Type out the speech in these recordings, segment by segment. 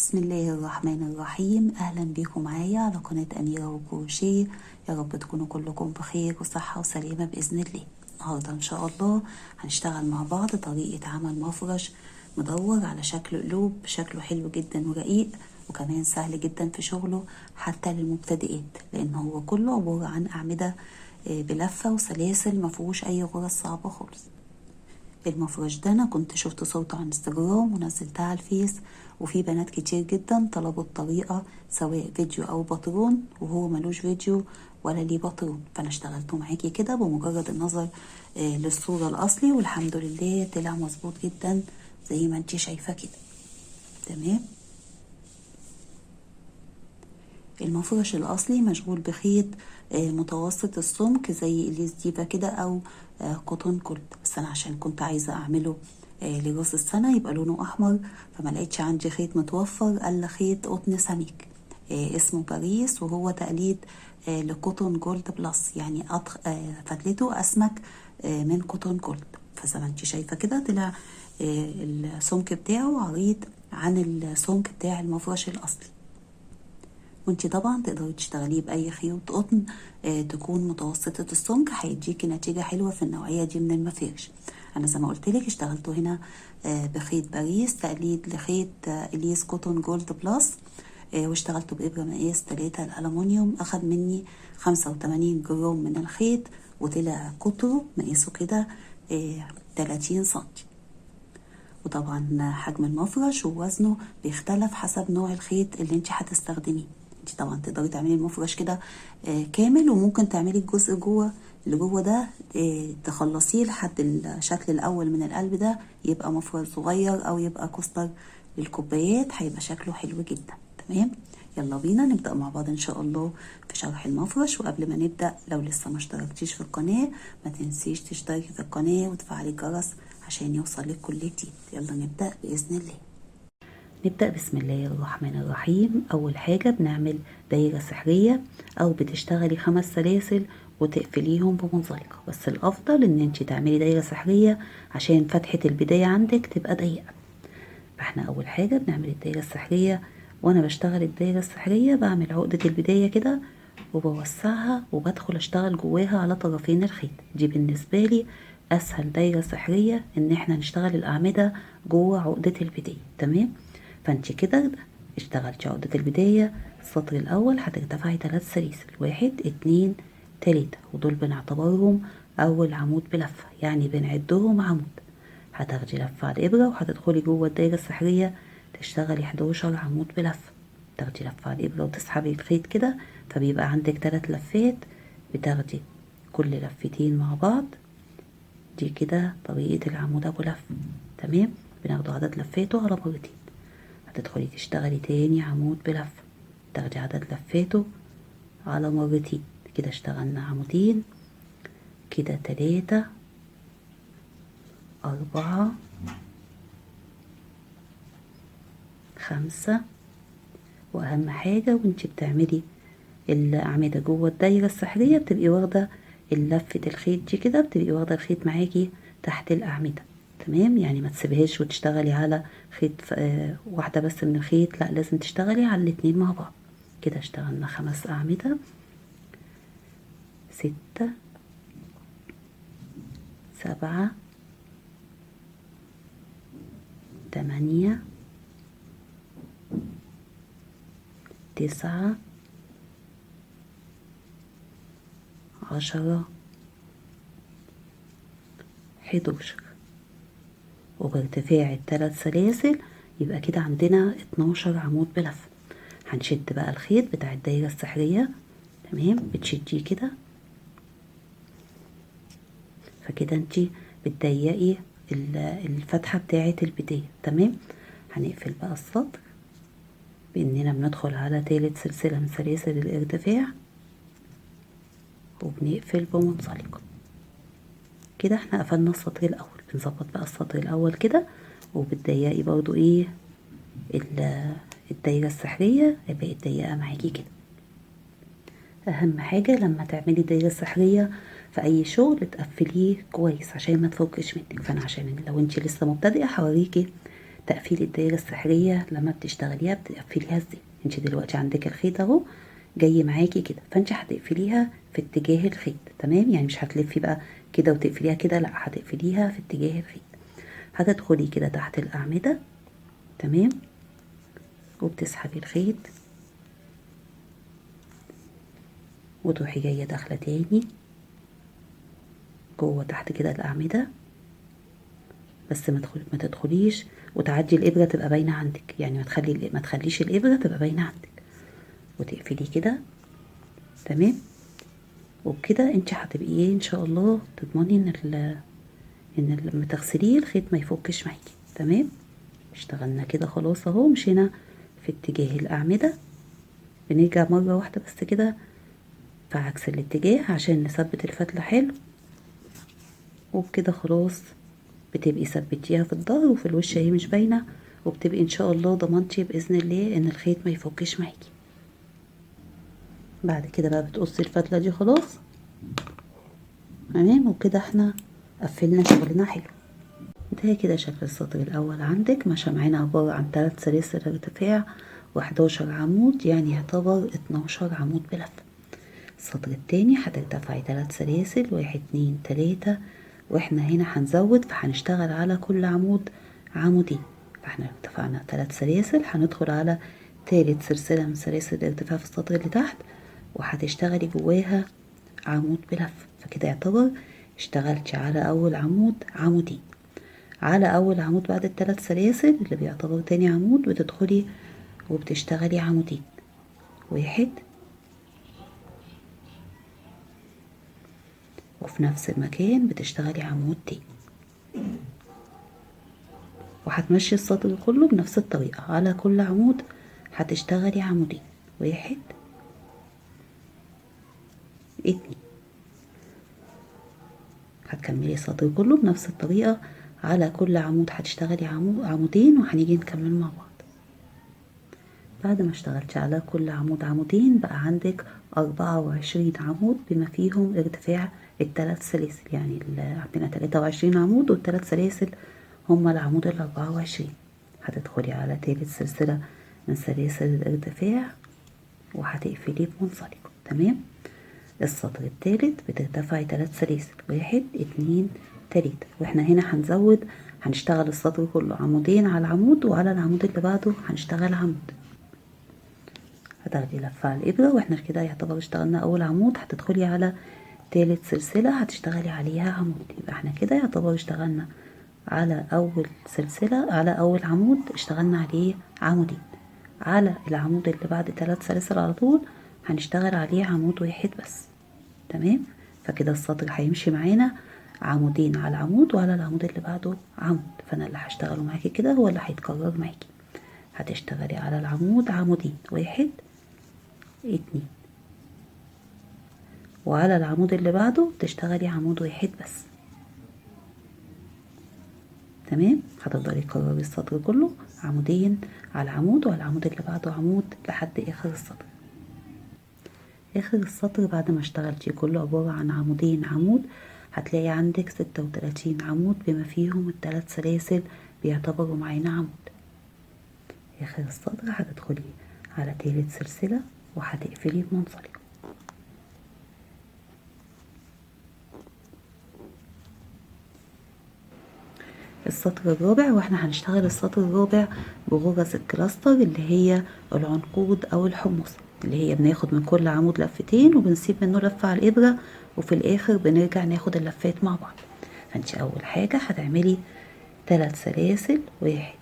بسم الله الرحمن الرحيم. اهلا بيكم معايا على قناة أميرة وكروشيه. يا رب تكونوا كلكم بخير وصحة وسلامة بإذن الله. النهاردة ان شاء الله هنشتغل مع بعض طريقة عمل مفرش مدور على شكل قلوب. شكله حلو جدا ورقيق، وكمان سهل جدا في شغله حتى للمبتدئات، لان هو كله عبارة عن أعمدة بلفة وسلاسل، مفهوش اي غرز صعبة خالص. المفرش ده انا كنت شفت صورته على انستجرام ونزلتها على الفيس، وفي بنات كتير جدا طلبوا الطريقة سواء فيديو او باترون، وهو ملوش فيديو ولا ليه باترون، فانا اشتغلته معاكي كده بمجرد النظر للصورة الاصلي، والحمد لله طلع مظبوط جدا زي ما انتي شايفة كده. تمام. المفرش الأصلي مشغول بخيط متوسط السمك زي إليس ديفا كده أو قطن كولد، بس أنا عشان كنت عايزة أعمله لراس السنة يبقى لونه أحمر، فما لقيتش عندي خيط متوفر إلا خيط قطن سميك اسمه باريس، وهو تقليد لقطن جولد بلس، يعني فتلته أسمك من قطن جولد. فزي ما انتي شايفة كده طلع السمك بتاعه عريض عن السمك بتاع المفرش الأصلي. وانتي طبعا تقدري تشتغليه باي خيوط قطن تكون متوسطة السمك، هيديكي نتيجة حلوة في النوعية دي من المفارش. انا زي ما قلت لك اشتغلته هنا بخيط باريس تقليد لخيط اليس كوتون جولد بلس، واشتغلته بإبرة مقاس 3 الألمونيوم. أخد مني 85 جرام من الخيط، وطلع قطره مقاسه كده 30 سنتي. وطبعا حجم المفرش ووزنه بيختلف حسب نوع الخيط اللي انت هتستخدميه. انت طبعا تقدري تعملي المفرش كده كامل، وممكن تعملي الجزء جوه اللي جوه ده تخلصيه لحد الشكل الاول من القلب ده يبقى مفرش صغير، او يبقى كوستر للكوبايات، هيبقى شكله حلو جدا. تمام. يلا بينا نبدأ مع بعض ان شاء الله في شرح المفرش. وقبل ما نبدأ، لو لسه ما اشتركتيش في القناة ما تنسيش تشتركي في القناة وتفعلي الجرس عشان يوصل لك كل جديد. يلا نبدأ بإذن الله. نبدأ بسم الله الرحمن الرحيم. أول حاجة بنعمل دايرة سحرية، أو بتشتغلي 5 سلاسل وتقفليهم بمنزلقة، بس الأفضل إن انتي تعملي دايرة سحرية عشان فتحة البداية عندك تبقى ضيقة. فاحنا أول حاجة بنعمل الدايرة السحرية. وأنا بشتغل الدايرة السحرية بعمل عقدة البداية كده وبوسعها وبدخل أشتغل جواها على طرفين الخيط. دي بالنسبة لي أسهل دايرة سحرية، إن احنا نشتغل الأعمدة جوه عقدة البداية. تمام. فانت كده اشتغلتي عقدة البداية. السطر الأول هترتفعي 3 سلاسل، 1 2 3، ودول بنعتبرهم أول عمود بلفة، يعني بنعدهم عمود. هتاخدي لفة على الإبرة وهتدخلي جوه الدايرة السحرية تشتغلي 11 عمود بلفة. تاخدي لفة على الإبرة وتسحبي الخيط كده، فبيبقى عندك 3 لفات. بتاخدي كل لفتين مع بعض. دي كده طريقة العمود أبو لف. تمام. بناخده عدد لفاته على مرتين. هتدخلي تشتغلي تاني عمود بلفة، تاخدي عدد لفاته على مرتين. كده اشتغلنا عمودين، كده 3 4 5. واهم حاجة وانتي بتعملي الأعمدة جوه الدايرة السحرية بتبقي واخدة لفة الخيط دي كده، بتبقي واخدة الخيط معاكي تحت الأعمدة. تمام. يعني ما تسيبهاش وتشتغلي على خيط واحدة بس من الخيط، لا لازم تشتغلي على الاتنين مع بعض. كده اشتغلنا 5 أعمدة، 6 7 8 9 10 11. وبارتفاع ال3 سلاسل يبقى كده عندنا 12 عمود بلف. هنشد بقى الخيط بتاع الدايرة السحرية. تمام. بتشديه كده، فكده انتي بتضيقي الفتحة بتاعة البداية. تمام. هنقفل بقى السطر باننا بندخل على 3 سلسلة من سلاسل الارتفاع، وبنقفل بمنزلقة. كده احنا قفلنا السطر الاول. بنظبط بقى السطر الاول كده، وبتضيقي برضو ايه الدايرة السحرية بقت ضيقة معاكي كده. اهم حاجة لما تعملي دايرة سحرية في اي شغل تقفليه كويس عشان ما تفكش منك. فانا عشان لو انتي لسه مبتدئة هوريكي تقفيل الدايرة السحرية لما بتشتغليها بتقفليها ازاي. انت دلوقتي عندك الخيط اهو جاي معاكي كده، فانت هتقفليها في اتجاه الخيط، تمام؟ يعني مش هتلفي بقى كده وتقفليها كده، لا، هتقفليها في اتجاه الخيط. هتدخلي كده تحت الأعمدة، تمام، وبتسحبي الخيط وتروحي جاية داخلة تاني جوه تحت كده الأعمدة، بس ما تدخليش وتعدي الإبرة تبقى باينة عندك، يعني ما تخليش الإبرة تبقى باينة عندك، وتقفلي كده، تمام. وبكده انت هتبقي ايه ان شاء الله تضمني ان لما تغسليه الخيط ما يفكش معاكي، تمام. اشتغلنا كده خلاص اهو، مشينا في اتجاه الأعمدة، بنرجع مرة واحدة بس كده في عكس الاتجاه عشان نثبت الفتلة حلو، وبكده خلاص بتبقي ثبتيها في الظهر وفي الوش اهي مش باينة، وبتبقي ان شاء الله ضمنتي بإذن الله ان الخيط ما يفكش معاكي. بعد كده بقى بتقصي الفتلة دي خلاص، تمام. وكده احنا قفلنا شغلنا حلو. ده كده شكل السطر الاول عندك، مشى معانا عبارة عن 3 سلاسل ارتفاع و11 عمود، يعني يعتبر 12 عمود بلفة. السطر التاني هترتفعي 3 سلاسل، 1 2 3، واحنا هنا هنزود فهنشتغل على كل عمود عمودين، فاحنا ارتفعنا 3 سلاسل، هندخل على تالت سلسلة من سلاسل الارتفاع في السطر اللي تحت، وهتشتغلي جواها عمود بلف، فكده يعتبر اشتغلتي على اول عمود عمودين. على اول عمود بعد الثلاث سلاسل اللي بيعتبر تاني عمود بتدخلي وبتشتغلي عمودين، 1، وفي نفس المكان بتشتغلي عمود تاني، وهتمشي السطر كله بنفس الطريقة. على كل عمود هتشتغلي عمودين، 1 2، هتكملي السطر كله بنفس الطريقة. على كل عمود هتشتغلي عمودين، وهنيجي نكمل مع بعض. بعد ما اشتغلتي على كل عمود عمودين بقى عندك 24 عمود بما فيهم ارتفاع الثلاث سلاسل، يعني عندنا 23 عمود والثلاث سلاسل هما العمود ال24. هتدخلي على تالت سلسلة من سلاسل الارتفاع وهتقفليه بمنزلقة، تمام. السطر التالت بترتفعي 3 سلاسل، 1 2 3، واحنا هنا هنزود، هنشتغل السطر كله عمودين على العمود، وعلى العمود اللي بعده هنشتغل عمود. هتاخدي لفة على الإبرة، واحنا كده يعتبر اشتغلنا أول عمود، هتدخلي على تالت سلسلة هتشتغلي عليها عمود، يبقى احنا كده يعتبر اشتغلنا على أول سلسلة، على أول عمود اشتغلنا عليه عمودين. على العمود اللي بعد 3 سلاسل على طول هنشتغل عليه عمود واحد بس، تمام. فكده السطر هيمشي معانا عمودين على العمود، وعلى العمود اللي بعده عمود، فانا اللي هشتغله معاكي كده هو اللي هيتكرر معاكي. هتشتغلي على العمود عمودين، 1 2، وعلى العمود اللي بعده تشتغلي عمود واحد بس، تمام. هتفضلي تكرري السطر كله عمودين على العمود، وعلى العمود اللي بعده عمود لحد اخر السطر. اخر السطر بعد ما اشتغلتي كله عبارة عن عمودين عمود، هتلاقي عندك 36 عمود بما فيهم الثلاث سلاسل بيعتبروا معانا عمود. اخر السطر هتدخلي على تالت سلسلة وهتقفلي بمنزلقة. السطر الرابع، واحنا هنشتغل السطر الرابع بغرز الكلاستر اللي هي العنقود او الحمص، اللي هي بناخد من كل عمود لفتين وبنسيب منه لفة على الإبرة، وفي الآخر بنرجع ناخد اللفات مع بعض. فانت أول حاجة هتعملي 3 سلاسل، 1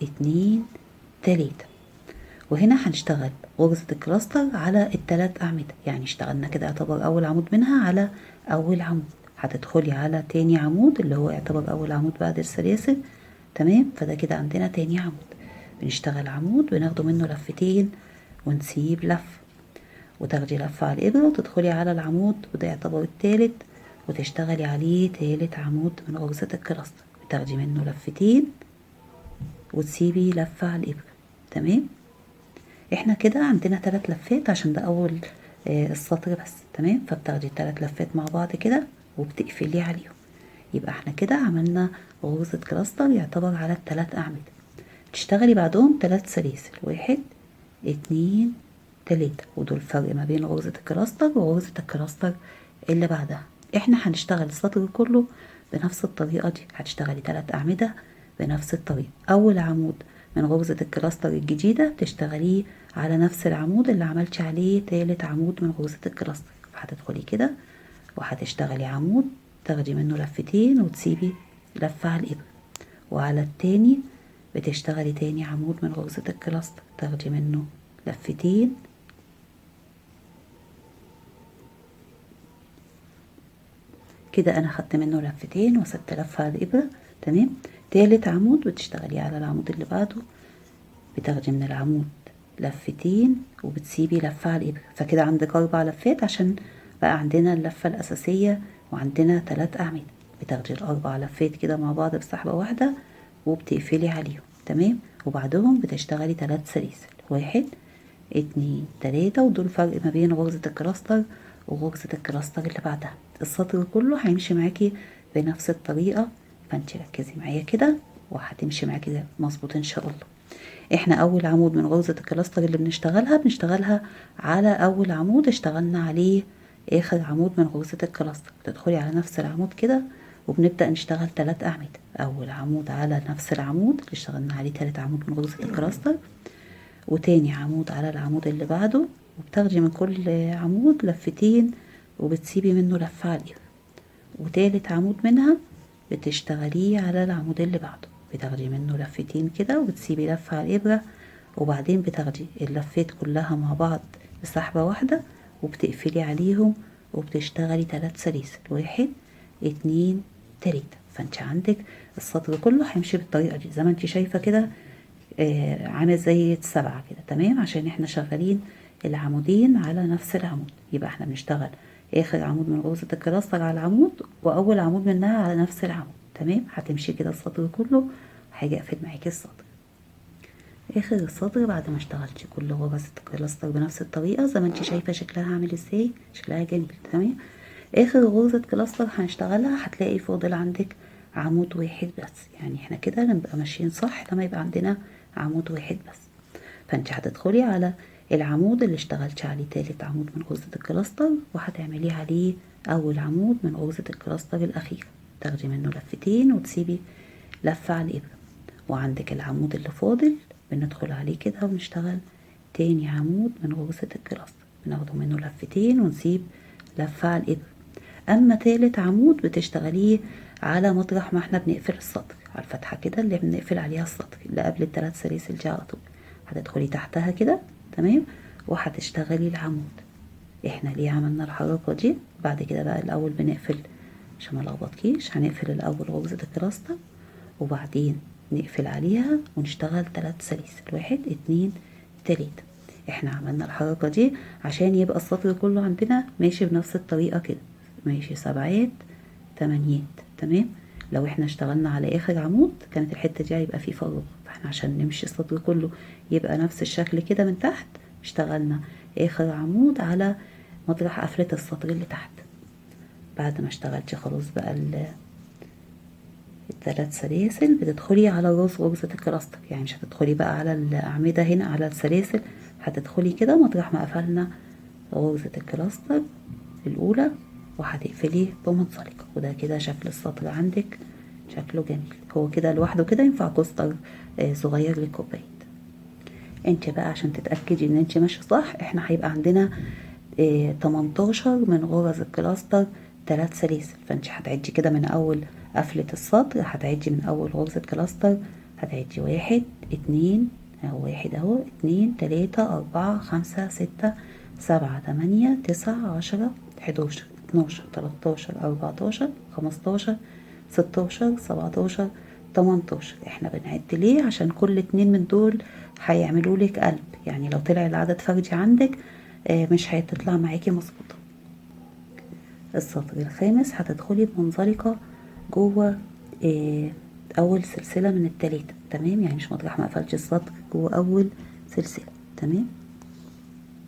2 3، وهنا هنشتغل غرزة الكلاستر على الثلاث أعمدة، يعني اشتغلنا كده يعتبر أول عمود منها على أول عمود. هتدخلي على تاني عمود اللي هو يعتبر أول عمود بعد السلاسل، تمام. فده كده عندنا تاني عمود، بنشتغل عمود بناخده منه لفتين ونسيب لف، وتاخدي لفة على الإبرة وتدخلي على العمود وده يعتبر التالت، وتشتغلي عليه تالت عمود من غرزة الكلاستر، بتاخدي منه لفتين وتسيبي لفة على الإبرة، تمام. احنا كده عندنا 3 لفات عشان ده اول السطر بس، تمام. فبتاخدي 3 لفات مع بعض كده وبتقفلي عليهم، يبقى احنا كده عملنا غرزة كلاستر يعتبر على الثلاث اعمدة. تشتغلي بعدهم 3 سلاسل، 1 2 3، ودول فرق ما بين غرزة الكلاستر وغرزة الكلاستر اللي بعدها. احنا هنشتغل السطر كله بنفس الطريقة دي، هتشتغلي 3 أعمدة بنفس الطريقة. أول عمود من غرزة الكلاستر الجديدة تشتغليه على نفس العمود اللي عملتي عليه تالت عمود من غرزة الكلاستر، هتدخلي كده وهتشتغلي عمود تاخدي منه لفتين وتسيبي لفة على الإبرة، وعلى التاني بتشتغلي تاني عمود من غرزة الكلاستر تاخدي منه لفتين كده. انا خدت منه لفتين وسبت لفة على الإبرة، تمام. تالت عمود بتشتغلي على العمود اللي بعده، بتاخدي من العمود لفتين وبتسيبي لفة على الإبرة، فكده عندك 4 لفات عشان بقى عندنا اللفة الأساسية وعندنا 3 أعمدة. بتاخدي ال4 لفات كده مع بعض بسحبة واحدة وبتقفلي عليهم، تمام. وبعدهم بتشتغلي 3 سلاسل، 1 2 3، ودول فرق ما بين غرزة الكلاستر وغرزة الكلاستر اللي بعدها. السطر كله هيمشي معاكي بنفس الطريقة، فانت ركزي معايا كده وهتمشي معاكي مظبوط ان شاء الله. احنا اول عمود من غرزة الكلاستر اللي بنشتغلها على اول عمود اشتغلنا عليه اخر عمود من غرزة الكلاستر. تدخلي على نفس العمود كده وبنبدأ نشتغل 3 أعمدة. اول عمود على نفس العمود اللي اشتغلنا عليه تالت عمود من غرزة الكلاستر، وتاني عمود على العمود اللي بعده، وبتاخدي من كل عمود لفتين وبتسيبي منه لفة على الإبرة، وتالت عمود منها بتشتغليه على العمود اللي بعده، بتاخدي منه لفتين كده وبتسيبي لفة على الإبرة، وبعدين بتاخدي اللفات كلها مع بعض بسحبة واحدة وبتقفلي عليهم وبتشتغلي 3 سلاسل، 1 2 3. فانت عندك السطر كله هيمشي بالطريقة دي زي ما انت شايفة كده، عامل زي 7 كده، تمام. عشان احنا شغالين العمودين على نفس العمود، يبقى احنا بنشتغل اخر عمود من غرزة الكلاستر على العمود واول عمود منها على نفس العمود، تمام. هتمشي كده السطر كله، هاجي اقفل معاكي السطر. اخر السطر بعد ما اشتغلتي كل غرزة الكلاستر بنفس الطريقة زي ما انت شايفة شكلها عامل ازاي، شكلها جميل، تمام. اخر غرزة كلاستر هنشتغلها هتلاقي فاضل عندك عمود واحد بس، يعني احنا كده نبقى ماشيين صح لما يبقى عندنا عمود واحد بس. فانت هتدخلي على العمود اللي اشتغلتي عليه تالت عمود من غرزة الكلاستر وهتعملي عليه اول عمود من غرزة الكلاستر الاخير، تاخدي منه لفتين وتسيبي لفة على الابرة، وعندك العمود اللي فاضل بندخل عليه كده ونشتغل تاني عمود من غرزة الكلاستر، بناخده منه لفتين ونسيب لفة على الابرة. اما تالت عمود بتشتغليه على مطرح ما احنا بنقفل السطر، على الفتحة كده اللي بنقفل عليها السطر اللي قبل ال3 سلاسل دي على طول، هتدخلي تحتها كده، تمام. وهتشتغلي العمود. احنا ليه عملنا الحركة دي؟ بعد كده بقى الاول بنقفل عشان ما لخبطكيش، هنقفل الاول غرزة الكلاستر وبعدين نقفل عليها ونشتغل 3 سلاسل، 1 2 3. احنا عملنا الحركة دي عشان يبقى السطر كله عندنا ماشي بنفس الطريقة كده، ماشي 7 8، تمام. لو احنا اشتغلنا على اخر عمود كانت الحتة دي هيبقى فيه فراغ، فاحنا عشان نمشي السطر كله يبقى نفس الشكل كده من تحت اشتغلنا اخر عمود على مطرح قفلة السطر اللي تحت. بعد ما اشتغلتي خلاص بقى ال3 سلاسل بتدخلي على راس غرزة الكلاستر، يعني مش هتدخلي بقى على الأعمدة هنا على السلاسل، هتدخلي كده مطرح ما قفلنا غرزة الكلاستر الأولى وهتقفلي بمنزلقة، وده كده شكل السطر عندك، شكله جميل. هو كده لوحده كده ينفع كوستر صغير للكوبايات. انت بقى عشان تتأكدي ان انت ماشية صح، احنا هيبقى عندنا 18 من غرز الكلاستر 3 سلاسل، فانت هتعدي كده من اول قفلة السطر، هتعدي من اول غرزة كلاستر، هتعدي 1 2 اهو، 1 اهو 2 3 4 5 6 7 8 9 10 11 12 13 14 15 16 17 18. احنا بنعد ليه؟ عشان كل 2 من دول هيعملوا لك قلب، يعني لو طلع العدد فردي عندك مش هتطلع معاكي مظبوطه. السطر الخامس هتدخلي بمنزلقه جوه اول سلسله من ال3، تمام. يعني مش مطرح ما قفلتش السطر جوه اول سلسله، تمام،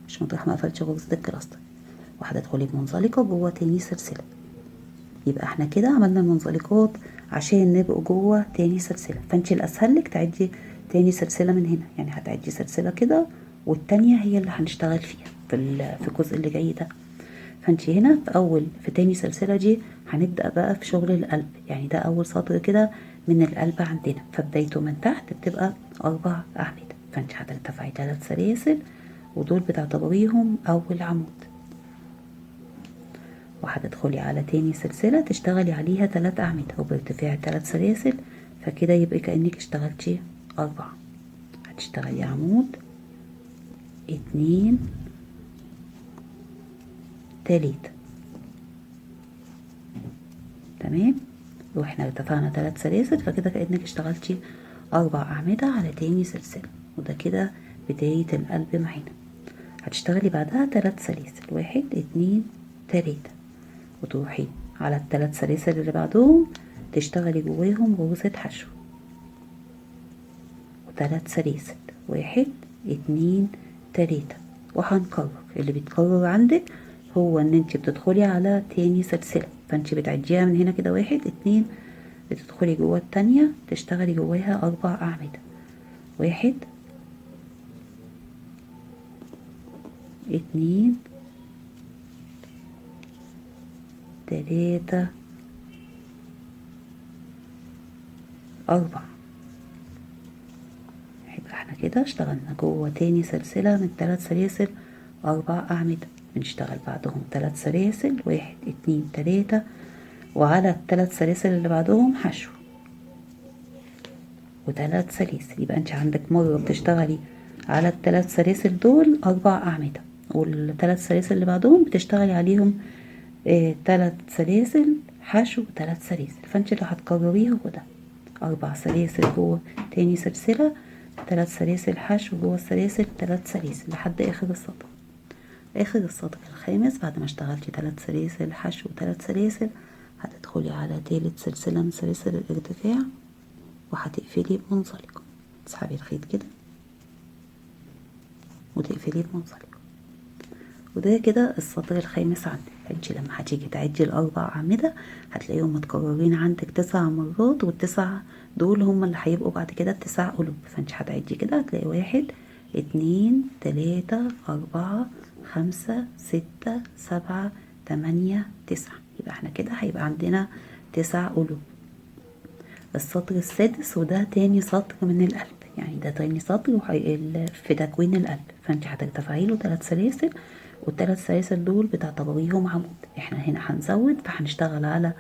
مش مطرح ما قفلتش غرزه الكلاستر، وهتدخلي بمنزلقه جوه تاني سلسله. يبقى احنا كده عملنا المنزلقات عشان نبقوا جوه تاني سلسله، فانت الاسهل لك تعدي تاني سلسلة من هنا، يعني هتعدي سلسلة كده والتانية هي اللي هنشتغل فيها في الجزء اللي جاي ده. فانت هنا في تاني سلسلة دي هنبدأ بقى في شغل القلب، يعني ده اول سطر كده من القلب عندنا، فبدايته من تحت بتبقى 4 أعمدة. فانت هترتفعي 3 سلاسل ودول بتعتبريهم اول عمود، وهتدخلي على تاني سلسلة تشتغلي عليها 3 أعمدة وبارتفاع 3 سلاسل، فكده يبقى كأنك اشتغلتي 4. هتشتغلي عمود 2 3. تمام، واحنا ارتفعنا 3 سلاسل فكده كأنك اشتغلتي 4 أعمدة على تاني سلسلة، وده كده بداية القلب معانا. هتشتغلي بعدها 3 سلاسل 1 2 3، وتروحي على ال3 سلاسل اللي بعدهم تشتغلي جواهم غرزة حشو، و3 سلاسل 1 2 3، وهنكرر. اللي بيتكرر عندك هو ان انت بتدخلي على تاني سلسلة، فانت بتعديها من هنا كده 1 2، بتدخلي جوه التانية تشتغلي جواها 4 أعمدة، 1 2 3 4. يبقى احنا كده اشتغلنا جوه تاني سلسلة من 3 سلاسل 4 أعمدة، بنشتغل بعدهم 3 سلاسل 1 2 3، وعلى ال3 سلاسل اللي بعدهم حشو و3 سلاسل. يبقى انت عندك مرة بتشتغلي على ال3 سلاسل دول 4 أعمدة، وال3 سلاسل اللي بعدهم بتشتغلي عليهم 3 سلاسل حشو 3 سلاسل. فانت اللي هتكرريه هو ده 4 سلاسل جوه تاني سلسلة، 3 سلاسل حشو جوه السلاسل، 3 سلاسل لحد آخر السطر. آخر السطر الخامس بعد ما اشتغلتي 3 سلاسل حشو و3 سلاسل هتدخلي على تالت سلسلة من سلاسل الارتفاع وهتقفلي بمنزلقة، تسحبي الخيط كده وتقفلي بمنزلقة، وده كده السطر الخامس عندك. انت لما هتيجي تعدي ال4 أعمدة هتلاقيهم متكررين عندك 9 مرات، وال9 دول هم اللي هيبقوا بعد كده ال9 قلوب. فانت هتعدي كده هتلاقي 1 2 3 4 5 6 7 8 9. يبقى احنا كده هيبقى عندنا 9 قلوب. السطر السادس وده تاني سطر من القلب، يعني ده تاني سطر في تكوين القلب، فانت هترتفعي له 3 سلاسل، وال3 سلاسل دول بتعتبريهم عمود. احنا هنا هنزود فهنشتغل على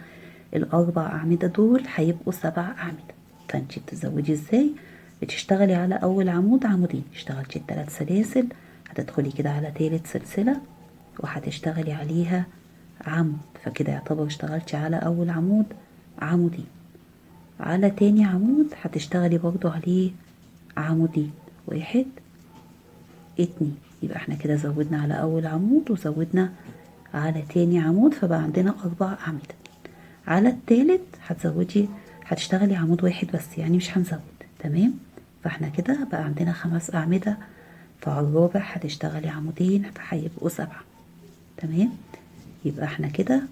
ال4 أعمدة دول هيبقوا 7 أعمدة. فانت بتزودي ازاي؟ بتشتغلي على اول عمود عمودين، اشتغلتي ال3 سلاسل هتدخلي كده على تالت سلسلة وهتشتغلي عليها عمود، فكده يعتبر اشتغلتي على اول عمود عمودين. على تاني عمود هتشتغلي برضو عليه عمودين، 1 2. يبقى احنا كده زودنا على اول عمود وزودنا على تاني عمود، فبقى عندنا 4 أعمدة. على التالت هتشتغلي عمود واحد بس، يعني مش هنزود. تمام، فاحنا كده بقى عندنا 5 أعمدة، فعلى الرابع هتشتغلي عمودين فهيبقوا 7. تمام، يبقى احنا كده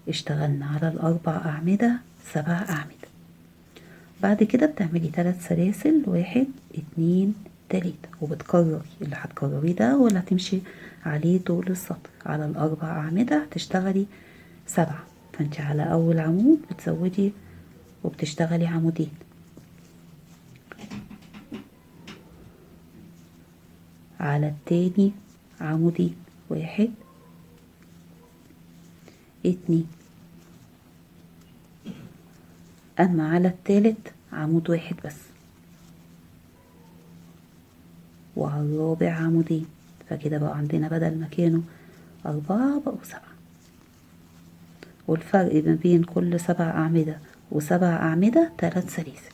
اشتغلنا على ال4 أعمدة 7 أعمدة. بعد كده بتعملي 3 سلاسل 1 2 3، وبتكرري اللي هتكرريه ده ولا هتمشي عليه طول السطر. على ال4 أعمدة هتشتغلي 7، فانت على أول عمود بتزودي وبتشتغلي عمودين، على التاني عمودين، 1 2. أما على التالت عمود واحد بس، وعلى الرابع عمودين، فكده بقى عندنا بدل ما كانوا 4 بقوا 7. والفرق ما بين كل 7 أعمدة و7 أعمدة 3 سلاسل،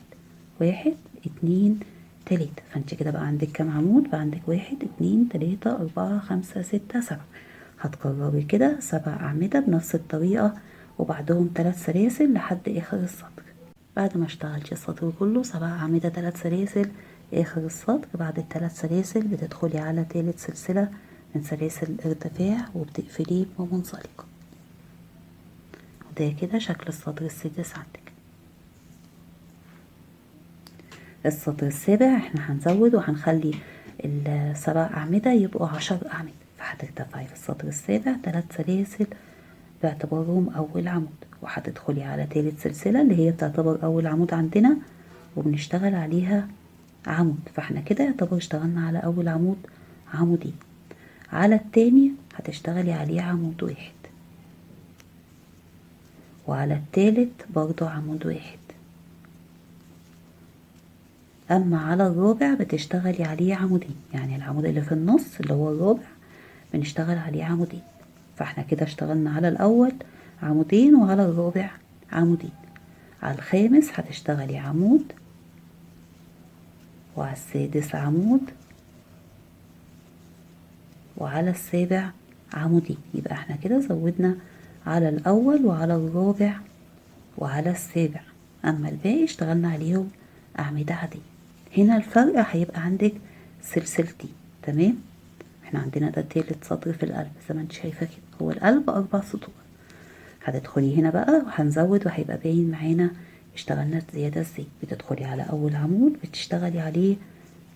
1 2 3. فانت كده بقى عندك كام عمود؟ بقى عندك 1 2 3 4 5 6 7. هتكرري كده 7 أعمدة بنفس الطريقة وبعدهم 3 سلاسل لحد آخر السطر. بعد ما اشتغلتي السطر كله 7 أعمدة 3 سلاسل آخر السطر، بعد ال3 سلاسل بتدخلي على تالت سلسلة من سلاسل الارتفاع وبتقفليه بمنزلقة. وده كده شكل السطر السادس عندك. السطر السابع احنا هنزود وهنخلي ال7 أعمدة يبقوا 10 أعمدة، فهترتفعي في السطر السابع 3 سلاسل باعتبارهم أول عمود، وهتدخلي على تالت سلسلة اللي هي بتعتبر أول عمود عندنا وبنشتغل عليها عمود، فاحنا كده يعتبر اشتغلنا على أول عمود عمودين. على التاني هتشتغلي عليه عمود واحد، وعلى التالت برضو عمود واحد. اما على الرابع بتشتغلي عليه عمودين، يعني العمود اللي في النص اللي هو الرابع بنشتغل عليه عمودين، فاحنا كده اشتغلنا على الاول عمودين وعلى الرابع عمودين. على الخامس هتشتغلي عمود، وعلى السادس عمود، وعلى السابع عمودين. يبقى احنا كده زودنا على الاول وعلى الرابع وعلى السابع، اما الباقي اشتغلنا عليهم اعمدة عادية. هنا الفرق هيبقى عندك سلسلتين، تمام. احنا عندنا ده تالت سطر في القلب زي ما انت شايفة كده، هو القلب 4 سطور. هتدخلي هنا بقى وهنزود وهيبقى باين معانا اشتغلنا زيادة ازاي. بتدخلي على اول عمود بتشتغلي عليه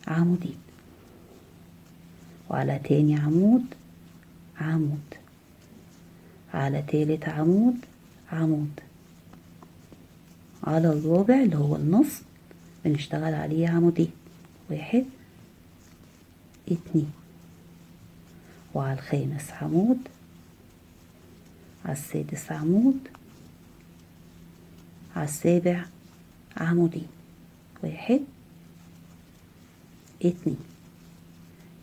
عمودين، وعلى تاني عمود عمود، على تالت عمود عمود، على الرابع اللي هو النص بنشتغل عليه عمودين، 1 2، وعلى الخامس عمود، على السادس عمود، على السابع عمودين، 1 2.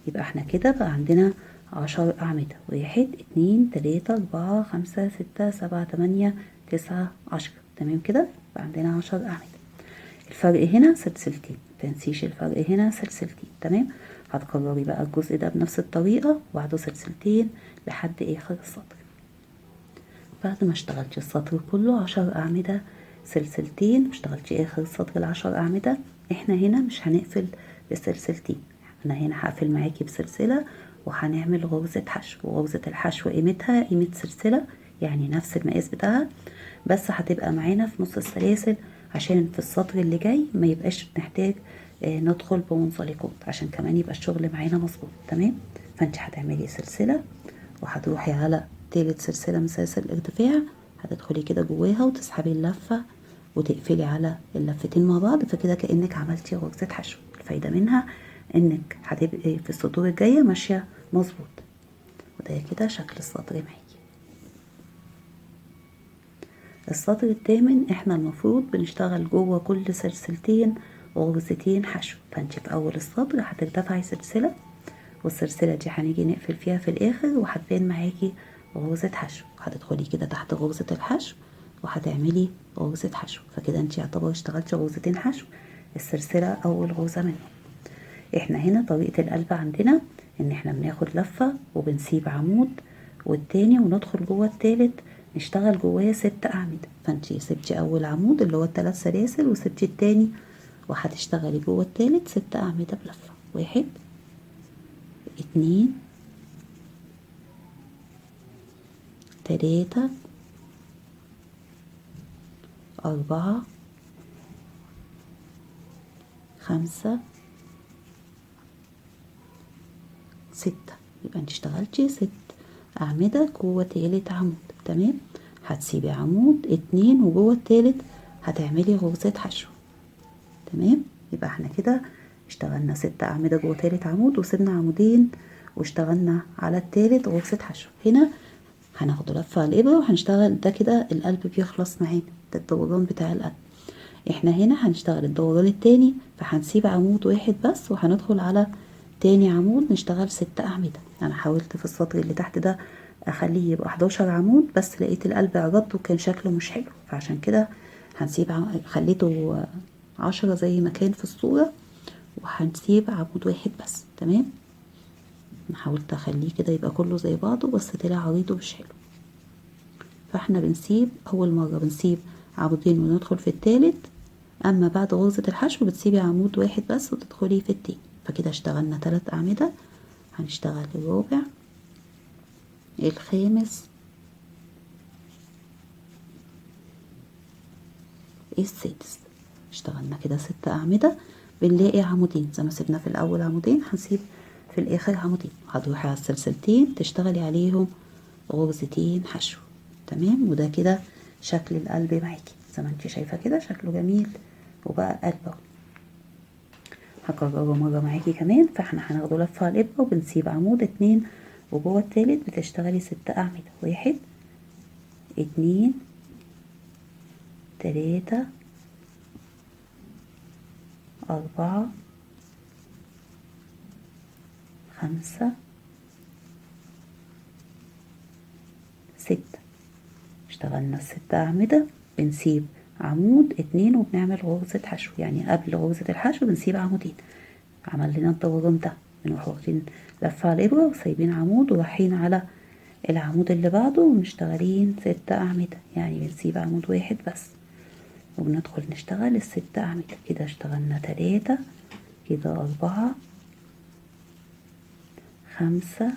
يبقى احنا كده بقى عندنا 10 أعمدة، 1 2 3 4 5 6 7 8 9 10، تمام كده. يبقى عندنا 10 أعمدة. الفرق هنا سلسلتين، متنسيش الفرق هنا سلسلتين، تمام. هتكرري بقى الجزء ده بنفس الطريقة وبعده سلسلتين لحد آخر السطر. بعد ما اشتغلتش السطر كله 10 أعمدة سلسلتين، مشتغلتش آخر السطر ال10 أعمدة، احنا هنا مش هنقفل بسلسلتين، انا هنا هقفل معاكي بسلسلة وهنعمل غرزة حشو. وغرزة الحشو قيمتها قيمة سلسلة، يعني نفس المقاس بتاعها، بس هتبقى معانا في نص السلاسل عشان في السطر اللي جاي ما يبقاش نحتاج ندخل بمنزلقات، عشان كمان يبقى الشغل معانا مظبوط، تمام. فانت هتعملي سلسلة وهتروحي على تالت سلسلة من سلاسل الارتفاع، هتدخلي كده جواها وتسحبي اللفة وتقفلي على اللفتين مع بعض، فكده كأنك عملتي غرزة حشو. الفايدة منها انك هتبقي في السطور الجاية ماشية مظبوط. وده كده شكل السطر معاكي. السطر الثامن احنا المفروض بنشتغل جوه كل سلسلتين غرزتين حشو، فانت في اول السطر هترتفعي سلسلة، والسلسلة دي هنيجي نقفل فيها في الاخر وهتبان معاكي غرزة حشو. هتدخلي كده تحت غرزة الحشو وهتعملي غرزة حشو، فكده انت يعتبر اشتغلتي غرزتين حشو، السلسلة اول غرزة منهم. احنا هنا طريقة القلب عندنا ان احنا بناخد لفة وبنسيب عمود والتاني وندخل جوه التالت نشتغل جواه 6 أعمدة، فانتي سبتي اول عمود اللي هو ال3 سلاسل وسبتي التاني وهتشتغلي جوه التالت 6 أعمدة بلفة، 1 2 3 4 5 6. يبقى انت اشتغلتي 6 أعمدة جوه تالت عمود، تمام. هتسيبي عمود 2 وجوه التالت هتعملي غرزة حشو، تمام. يبقى احنا كده اشتغلنا 6 أعمدة جوه تالت عمود وسيبنا عمودين واشتغلنا على التالت غرزة حشو. هنا هناخد لفة على الإبرة وهنشتغل ده كده القلب بيخلص معانا، ده الدوران بتاع القلب. احنا هنا هنشتغل الدوران التاني، فهنسيب عمود واحد بس وهندخل على تاني عمود نشتغل 6 أعمدة. انا حاولت في السطر اللي تحت ده اخليه يبقى 11 عمود، بس لقيت القلب عرض وكان شكله مش حلو، فعشان كده خليته 10 زي ما كان في الصورة، وهنسيب عمود واحد بس، تمام. انا حاولت اخليه كده يبقى كله زي بعضه بس طلع عريضه مش حلو. فاحنا بنسيب اول مرة بنسيب عمودين وندخل في التالت، اما بعد غرزة الحشو بتسيبي عمود واحد بس وتدخلي في التاني، فكده اشتغلنا 3 أعمدة. هنشتغل الرابع الخامس السادس، اشتغلنا كده 6 أعمدة. بنلاقي عمودين زي ما سيبنا في الاول عمودين، هنسيب في الاخر عمودين. هتروحي على السلسلتين تشتغلي عليهم غرزتين حشو. تمام، وده كده شكل القلب معاكي زي ما انت شايفه كده، شكله جميل وبقى قلب اهو. هكرره مره معاكي كمان. فاحنا هناخده لفه على الابره وبنسيب عمود اتنين، وجوه التالت بتشتغلي 6 اعمده. 1 2 3 4 5 6. اشتغلنا ال6 اعمده، بنسيب عمود اتنين وبنعمل غرزة حشو. يعني قبل غرزة الحشو بنسيب عمودين. عمل لنا الدوران ده، بنروح واخدين لفة على الإبرة وسايبين عمود ورايحين على العمود اللي بعده ومشتغلين 6 أعمدة. يعني بنسيب عمود واحد بس وبندخل نشتغل ال6 أعمدة. كده اشتغلنا 3، كده 4 5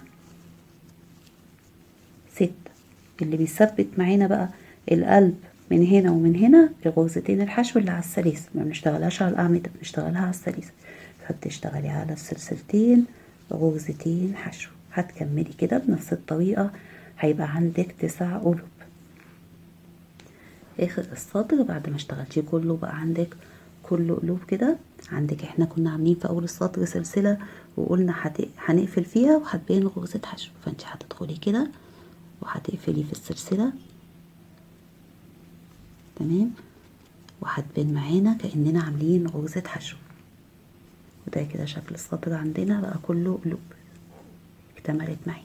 6. اللي بيثبت معانا بقى القلب من هنا ومن هنا الغرزتين الحشو اللي على السلاسل، ما بنشتغلهاش على الأعمدة، بنشتغلها على السلاسل. فبتشتغلي على السلسلتين غرزتين حشو. هتكملي كده بنفس الطريقة، هيبقى عندك 9 قلوب. اخر السطر بعد ما اشتغلتيه كله بقى عندك كل قلوب كده. عندك احنا كنا عاملين في اول السطر سلسلة وقلنا هنقفل فيها وهتبين غرزة حشو، فانت هتدخلي كده وهتقفلي في السلسلة. تمام، وهتبان معانا كأننا عاملين غرزة حشو. وده كده شكل السطر عندنا بقى كله قلوب اكتملت معي.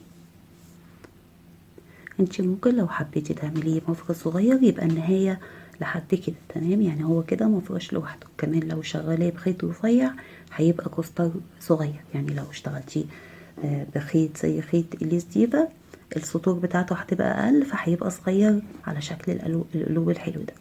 انت ممكن لو حبيتي تعملي مفرش صغير يبقى النهاية لحد كده. تمام، يعني هو كده مفرش لوحده. كمان لو شغالاه بخيط رفيع هيبقى كوستر صغير. يعني لو اشتغلتيه بخيط زي خيط اليس ديفا السطور بتاعته هتبقى اقل، فهيبقى صغير على شكل القلوب الحلو ده.